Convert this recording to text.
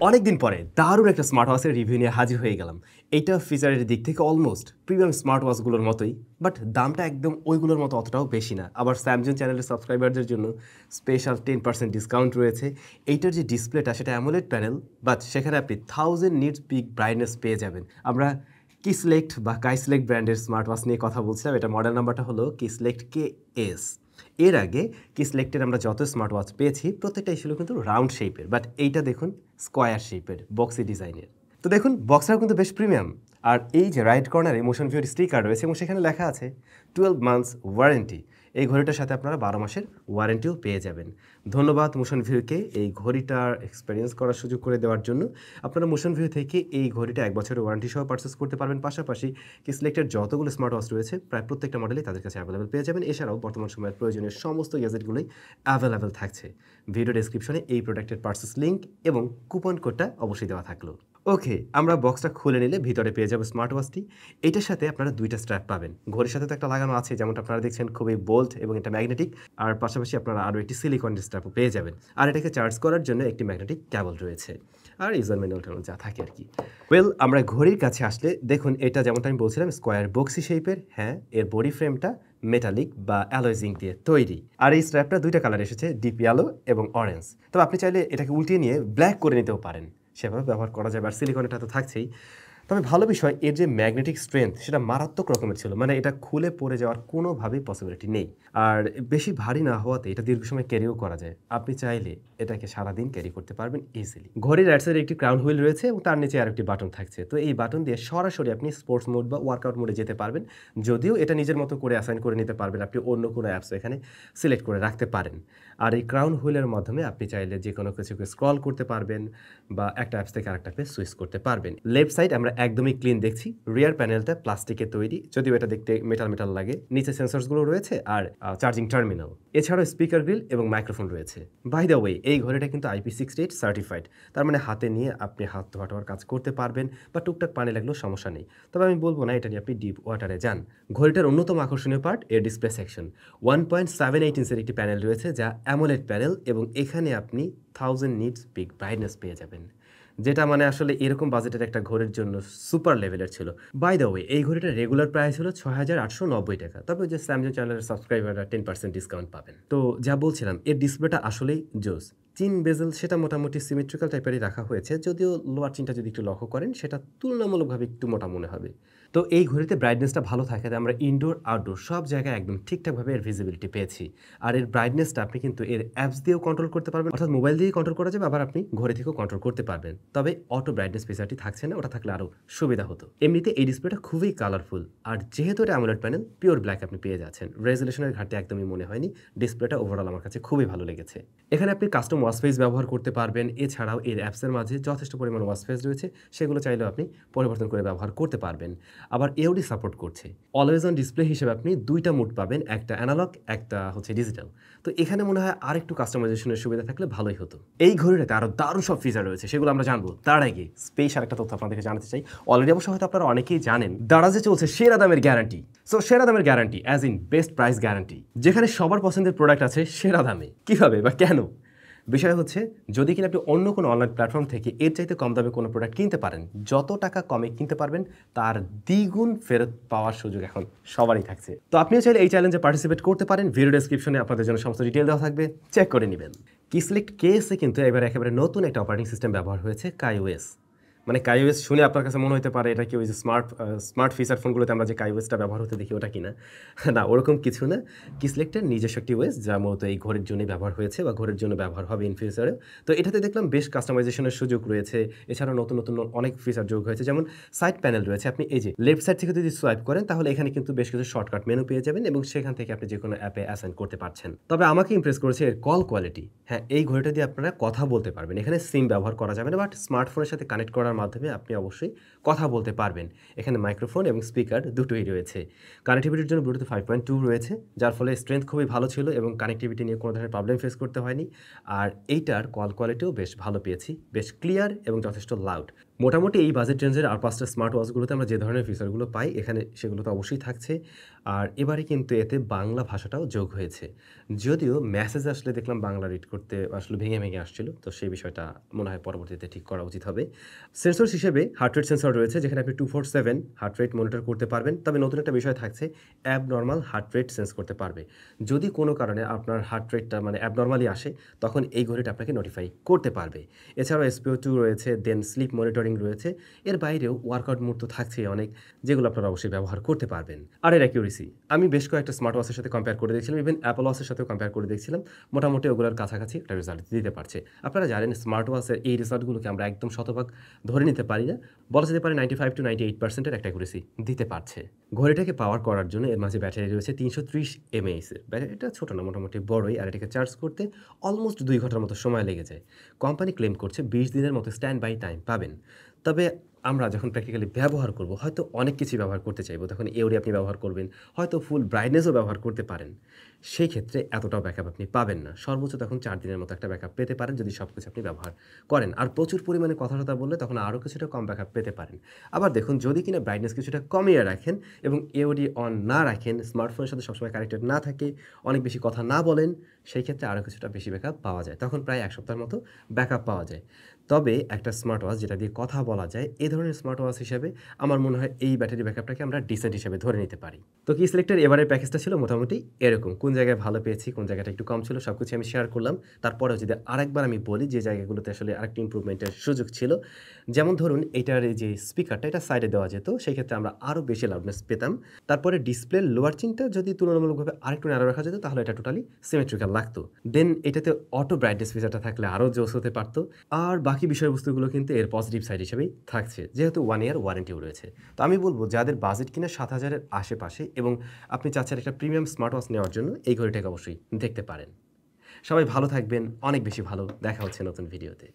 অনেকদিন পরে দারুণ একটা স্মার্ট ওয়াচের রিভিউ নিয়ে হাজির হয়ে গেলাম। এইটা ফিচারের দিক থেকে অলমোস্ট প্রিমিয়াম স্মার্ট ওয়াচগুলোর মতোই, বাট দামটা একদম ওইগুলোর মতো অতটাও বেশি না। আবার স্যামজুন চ্যানেলের সাবস্ক্রাইবারদের জন্য স্পেশাল 10% ডিসকাউন্ট রয়েছে। এইটার যে ডিসপ্লেটা সেটা অ্যামোলেড প্যানেল, বাট সেখানে আপনি 1000 নিটস পিক ব্রাইটনেস পেয়ে যাবেন। আমরা কিসলেক্ট বা কাইসলেক্ট ব্র্যান্ডের স্মার্ট ওয়াচ নিয়ে কথা বলছিলাম। এটা মডেল নাম্বারটা হলো কিসলেক্ট KS। এর আগে কিসলেক্টের আমরা যত স্মার্ট ওয়াচ পেয়েছি প্রত্যেকটাই ছিল কিন্তু রাউন্ড শেপের, বাট এইটা দেখুন স্কোয়ার শেপের বক্সি ডিজাইনের। তো দেখুন বক্সটাও কিন্তু বেশ প্রিমিয়াম। আর এই যে রাইট কর্নারে মোশন ভিউর স্টিকার রয়েছে এবং সেখানে লেখা আছে 12 মান্থস ওয়ারেন্টি। এই ঘড়িটার সাথে আপনারা 12 মাসের ওয়ারেন্টিও পেয়ে যাবেন। ধন্যবাদ মোশন ভিউকে এই ঘড়িটার এক্সপেরিয়েন্স করার সুযোগ করে দেওয়ার জন্য। আপনারা মোশন ভিউ থেকে এই ঘড়িটা 1 বছরের ওয়ারেন্টি সহ পারচেস করতে পারবেন। পাশাপাশি কিসলেক্টের যতগুলো স্মার্ট ওয়াচ রয়েছে প্রায় প্রত্যেকটা মডেলই তাদের কাছে অ্যাভেলেবেল পেয়ে যাবেন। এছাড়াও বর্তমান সময়ের প্রয়োজনীয় সমস্ত গ্যাজেটগুলোই অ্যাভেলেবেল থাকছে। ভিডিও ডেসক্রিপশনে এই প্রোডাক্টের পারচেস লিঙ্ক এবং কুপন কোডটা অবশ্যই দেওয়া থাকলো। ওকে, আমরা বক্সটা খুলে নিলে ভিতরে পেয়ে যাবো স্মার্ট ওয়াচটি। এটার সাথে আপনারা দুইটা স্ট্র্যাপ পাবেন। ঘড়ির সাথে তো একটা লাগানো আছে, যেমনটা আপনারা দেখছেন খুবই বোল্ড এবং এটা ম্যাগনেটিক। আর পাশাপাশি আপনারা আরও একটি সিলিকনের স্ট্র্যাপও পেয়ে যাবেন। আর এটাকে চার্জ করার জন্য একটি ম্যাগনেটিক কেবল রয়েছে। আর ইউজার ম্যানুয়াল যা থাকে আর কি। আমরা ঘড়ির কাছে আসলে দেখুন এটা যেমনটা আমি বলছিলাম স্কোয়ার বক্সি শেপের। হ্যাঁ, এর বডি ফ্রেমটা মেটালিক বা অ্যালয় জিঙ্ক দিয়ে তৈরি। আর এই স্ট্র্যাপটা দুইটা কালার এসেছে, ডিপ ইয়েলো এবং অরেঞ্জ। তবে আপনি চাইলে এটাকে উল্টিয়ে নিয়ে ব্ল্যাক করে নিতেও পারেন, সেভাবে ব্যবহার করা যাবে। আর সিলিকনটা তো থাকছেই। তবে ভালো বিষয় এর যে ম্যাগনেটিক স্ট্রেংথ সেটা মারাত্মক রকমের ছিল, মানে এটা খুলে পড়ে যাওয়ার কোনোভাবেই পসিবিলিটি নেই। আর বেশি ভারী না হওয়াতে এটা দীর্ঘ সময় ক্যারিও করা যায়। আপনি চাইলে এটাকে সারাদিন ক্যারি করতে পারবেন ইজিলি। ঘড়ির রাইট সাইডে একটি ক্রাউন হুইল রয়েছে এবং তার নিচে আরেকটি বাটন থাকছে। তো এই বাটন দিয়ে সরাসরি আপনি স্পোর্টস মোড বা ওয়ার্কআউট মোডে যেতে পারবেন। যদিও এটা নিজের মতো করে অ্যাসাইন করে নিতে পারবেন, আপনি অন্য কোনো অ্যাপস এখানে সিলেক্ট করে রাখতে পারেন। আর এই ক্রাউন হুইলের মাধ্যমে আপনি চাইলে যে কোনো কিছুকে স্ক্রল করতে পারবেন বা একটা অ্যাপস থেকে আরেকটা অ্যাপে সুইচ করতে পারবেন। লেফট সাইড আমরা একদমই ক্লিন দেখছি। রিয়ার প্যানেলটা প্লাস্টিকের তৈরি, যদিও এটা দেখতে মেটাল লাগে। নিচে সেন্সরসগুলো রয়েছে আর চার্জিং টার্মিনাল। এছাড়াও স্পিকার গ্রিল এবং মাইক্রোফোন রয়েছে। বাই দ্য ওয়ে, এই ঘড়িটা কিন্তু IP68 সার্টিফাইড। তার মানে হাতে নিয়ে আপনি হাত ধোয়ার কাজ করতে পারবেন বা টুকটাক পানি লাগলেও সমস্যা নেই। তবে আমি বলবো না এটা নিয়ে আপনি ডিপ ওয়াটারে যান। ঘড়িটার অন্যতম আকর্ষণীয় পার্ট এর ডিসপ্লে সেকশন। 1.78 ইঞ্চের একটি প্যানেল রয়েছে যা অ্যামোলেড প্যানেল এবং এখানে আপনি 1000 নিটস পিক ব্রাইটনেস পেয়ে যাবেন, যেটা মানে আসলে এরকম বাজেটের একটা ঘড়ির জন্য সুপার লেভেলের ছিল। বাই দ্য ওয়ে, এই ঘড়িটার রেগুলার প্রাইস হলো 6890 টাকা। তবে যে স্যামজুন চ্যানেলের সাবস্ক্রাইবাররা 10% ডিসকাউন্ট পাবেন। তো যা বলছিলাম, এর ডিসপ্লেটা আসলেই জোস। চিন বেজেল সেটা মোটামুটি সিমেট্রিক্যাল টাইপেরই রাখা হয়েছে, যদিও লোয়ার চিনটা যদি একটু লক্ষ্য করেন সেটা তুলনামূলকভাবে একটু মোটা মনে হবে। তো এই ঘড়িতে ব্রাইটনেসটা ভালো থাকে, আমরা ইনডোর আউটডোর সব জায়গায় একদম ঠিকঠাকভাবে এর ভিজিবিলিটি পেয়েছি। আর এর ব্রাইটনেসটা আপনি কিন্তু এর অ্যাপস দিয়েও কন্ট্রোল করতে পারবেন, অর্থাৎ মোবাইল দিয়ে কন্ট্রোল করা যাবে, আবার আপনি ঘড়ি থেকেও কন্ট্রোল করতে পারবেন। তবে অটো ব্রাইটনেস ফিচারটি থাকছে না, ওটা থাকলে আরও সুবিধা হতো। এমনিতে এই ডিসপ্লেটা খুবই কালারফুল, আর যেহেতু এটা অ্যামোলেড প্যানেল পিওর ব্ল্যাক আপনি পেয়ে যাচ্ছেন। রেজুলেশনের ঘাটতি একদমই মনে হয়নি। ডিসপ্লেটা ওভারঅল আমার কাছে খুবই ভালো লেগেছে। এখানে আপনি কাস্টম ওয়াচ ফেস ব্যবহার করতে পারবেন। এছাড়াও এর অ্যাপসের মাঝে যথেষ্ট পরিমাণ ওয়াচ ফেস রয়েছে, সেগুলো চাইলেও আপনি পরিবর্তন করে ব্যবহার করতে পারবেন। আবার এওডি সাপোর্ট করছে। অলওয়েজ অন ডিসপ্লে হিসেবে আপনি দুইটা মোড পাবেন, একটা অ্যানালগ, একটা হচ্ছে ডিজিটাল। তো এখানে মনে হয় আরেকটু কাস্টমাইজেশনের সুবিধা থাকলে ভালোই হতো। এই ঘড়িটাতে আরও দারুণ সব ফিচার রয়েছে, সেগুলো আমরা জানবো। তার আগে স্পেশাল একটা তথ্য আপনাদেরকে জানাতে চাই। অলরেডি অবশ্য হয়তো আপনারা অনেকেই জানেন, দারাজে চলছে সেরা দামের গ্যারান্টি। সো সেরা দামের guarantee as in best price guarantee, যেখানে সবার পছন্দের প্রোডাক্ট আছে সেরা দামে। কিভাবে বা কেন? বিষয় হচ্ছে, যদি কিনা আপনি অন্য কোনো অনলাইন প্ল্যাটফর্ম থেকে এর চাইতে কম দামে কোনো প্রোডাক্ট কিনতে পারেন, যত টাকা কমে কিনতে পারবেন তার দ্বিগুণ ফেরত পাওয়ার সুযোগ এখন সবারই থাকছে। তো আপনিও চাইলে এই চ্যালেঞ্জে পার্টিসিপেট করতে পারেন। ভিডিও ডেসক্রিপশনে আপনাদের জন্য সমস্ত ডিটেল দেওয়া থাকবে, চেক করে নেবেন। কিসলেক্ট KS এ কিন্তু এবার একেবারে নতুন একটা অপারেটিং সিস্টেম ব্যবহার হয়েছে, কাইওএস। মানে কাইওএস শুনে আপনার কাছে মনে হতে পারে এটা কি ওই যে স্মার্ট ফিচার ফোনগুলোতে আমরা যে কাইওএসটা ব্যবহার হতে দেখি ওটা কিনা। না, ওরকম কিছু না। কিসলেক্টের নিজস্ব একটি ওএস যা মূলত এই ঘড়ির জন্যই ব্যবহার হয়েছে বা ঘড়ির জন্য ব্যবহার হবে ইন ফিউচারে। তো এটাতে দেখলাম বেশ কাস্টমাইজেশনের সুযোগ রয়েছে। এছাড়াও নতুন নতুন অনেক ফিচার যোগ হয়েছে, যেমন সাইড প্যানেল রয়েছে। আপনি এই যে লেফট সাইড থেকে যদি সোয়াইপ করেন তাহলে এখানে কিন্তু বেশ কিছু শর্টকাট মেনু পেয়ে যাবেন এবং সেখান থেকে আপনি যে কোনো অ্যাপে অ্যাসাইন করতে পারছেন। তবে আমাকে ইমপ্রেস করেছে এর কল কোয়ালিটি। হ্যাঁ, এই ঘড়িটা দিয়ে আপনারা কথা বলতে পারবেন। এখানে সিম ব্যবহার করা যাবে না, বাট স্মার্টফোনের সাথে কানেক্ট করার মাধ্যমে আপনি অবশ্যই কথা বলতে পারবেন। এখানে মাইক্রোফোন এবং স্পিকার দুটোই রয়েছে। কানেক্টিভিটির জন্য ব্লুটুথ 5.2 রয়েছে, যার ফলে স্ট্রেংথ খুবই ভালো ছিল এবং কানেক্টিভিটি নিয়ে কোনো ধরনের প্রবলেম ফেস করতে হয়নি। আর এইটার কল কোয়ালিটিও বেশ ভালো পেয়েছি, বেশ ক্লিয়ার এবং যথেষ্ট লাউড। মোটামুটি এই বাজেট রেঞ্জের আর ৫টা স্মার্ট ওয়াচগুলোতে আমরা যে ধরনের ফিচারগুলো পাই এখানে সেগুলো তো অবশ্যই থাকছে। আর এবারে কিন্তু এতে বাংলা ভাষাটাও যোগ হয়েছে। যদিও মেসেজ আসলে দেখলাম বাংলা রিড করতে আসলে ভেঙে, ভেঙে আসছিল। তো সেই বিষয়টা মনে হয় পরবর্তীতে ঠিক করা উচিত হবে। সেন্সরস হিসেবে হার্ট রেট সেন্সর রয়েছে যেখানে আপনি 247 হার্ট রেট মনিটর করতে পারবেন। তবে নতুন একটা বিষয় থাকছে অ্যাবনরমাল হার্ট রেট সেন্স করতে পারবে। যদি কোনো কারণে আপনার হার্ট রেটটা মানে অ্যাবনরমালি আসে তখন এই ঘড়িটা আপনাকে নোটিফাই করতে পারবে। এছাড়াও SpO2 রয়েছে, দেন স্লিপ মনিটরিং রয়েছে। এর বাইরেও ওয়ার্কআউট মোড তো থাকছেই অনেক, যেগুলো আপনারা অবশ্যই ব্যবহার করতে পারবেন। আর এর অ্যাকিউরেসি আমি বেশ কয়েকটা স্মার্ট ওয়াচের সাথে কম্পেয়ার করে দেখছিলাম, ইভেন অ্যাপল ওয়াচের সাথেও কম্পেয়ার করে দেখছিলাম। মোটামুটি ওগুলোর কাছাকাছি একটা রেজাল্ট দিতে পারছে। আপনারা জানেন স্মার্ট ওয়াচের এই রেজাল্টগুলোকে আমরা একদম শতভাগ ধরে নিতে পারি না। বলা যেতে পারে 95 to 98% এর একটা অ্যাকুরেসি দিতে পারছে। ঘড়িটাকে পাওয়ার করার জন্য এর মাঝে ব্যাটারি রয়েছে 330 mAh এর। ব্যাটারিটা ছোট না, মোটামুটি বড়ই। আর এটাকে চার্জ করতে অলমোস্ট 2 ঘন্টার মতো সময় লেগে যায়। কোম্পানি ক্লেম করছে 20 দিনের মতো স্ট্যান্ড বাই টাইম পাবেন। তবে আমরা যখন প্র্যাকটিক্যালি ব্যবহার করব, হয়তো অনেক কিছুই ব্যবহার করতে চাইবো। তখন এওরি আপনি ব্যবহার করবেন, হয়তো ফুল ব্রাইটনেসও ব্যবহার করতে পারেন। সেই ক্ষেত্রে এতটাও ব্যাকআপ আপনি পাবেন না। সর্বোচ্চ তখন 4 দিনের মতো একটা ব্যাকআপ পেতে পারেন যদি সবকিছু আপনি ব্যবহার করেন। আর প্রচুর পরিমাণে কথা-টথা বললে তখন আরও কিছুটা কম ব্যাকআপ পেতে পারেন। আবার দেখুন যদি কিনা ব্রাইটনেস কিছুটা কমিয়ে রাখেন এবং এওডি অন না রাখেন, স্মার্টফোনের সাথে সবসময় কানেক্টেড না থাকে, অনেক বেশি কথা না বলেন, সেই ক্ষেত্রে আরও কিছুটা বেশি ব্যাকআপ পাওয়া যায়। তখন প্রায় 1 সপ্তাহের মতো ব্যাকআপ পাওয়া যায়। তবে একটা স্মার্ট ওয়াচ যেটা দিয়ে কথা বলা যায়, এ ধরনের স্মার্ট ওয়াচ হিসেবে আমার মনে হয় এই ব্যাটারি ব্যাকআপটাকে আমরা ডিসেন্ট হিসেবে ধরে নিতে পারি। তো Kieslect-এর এবারের প্যাকেজটা ছিল মোটামুটি এরকম। কোন জায়গায় ভালো পেয়েছি, কোন জায়গাটা একটু কম ছিল সবকিছু আমি শেয়ার করলাম। তারপরেও যদি আরেকবার আমি বলি যে জায়গাগুলোতে আসলে আরেকটু ইমপ্রুভমেন্টের সুযোগ ছিল। যেমন ধরুন এটার এই যে স্পিকারটা এটা সাইডে দেওয়া যেত, সেই ক্ষেত্রে আমরা আরও বেশি লাউডনেস পেতাম। তারপরে ডিসপ্লের লোয়ার চিনটা যদি তুলনামূলকভাবে আরেকটু ন্যারো রাখা যেত তাহলে এটা টোটালি সিমেট্রিক্যাল লাগতো। দেন এটাতে অটো ব্রাইটনেস ফিচারটা থাকলে আরও জোস হতে পারতো। আর বাকি বিষয়বস্তুগুলো কিন্তু এর পজিটিভ সাইড হিসেবেই থাকছে, যেহেতু 1 ইয়ার ওয়ারেন্টিও রয়েছে। তো আমি বলব যাদের বাজেট কিনা 7,000 এর আশেপাশে এবং আপনি চাচ্ছেন একটা প্রিমিয়াম স্মার্ট ওয়াচ নেওয়ার জন্য এই ঘড়িটাকে অবশ্যই দেখতে পারেন। সবাই ভালো থাকবেন, অনেক বেশি ভালো। দেখা হচ্ছে নতুন ভিডিওতে।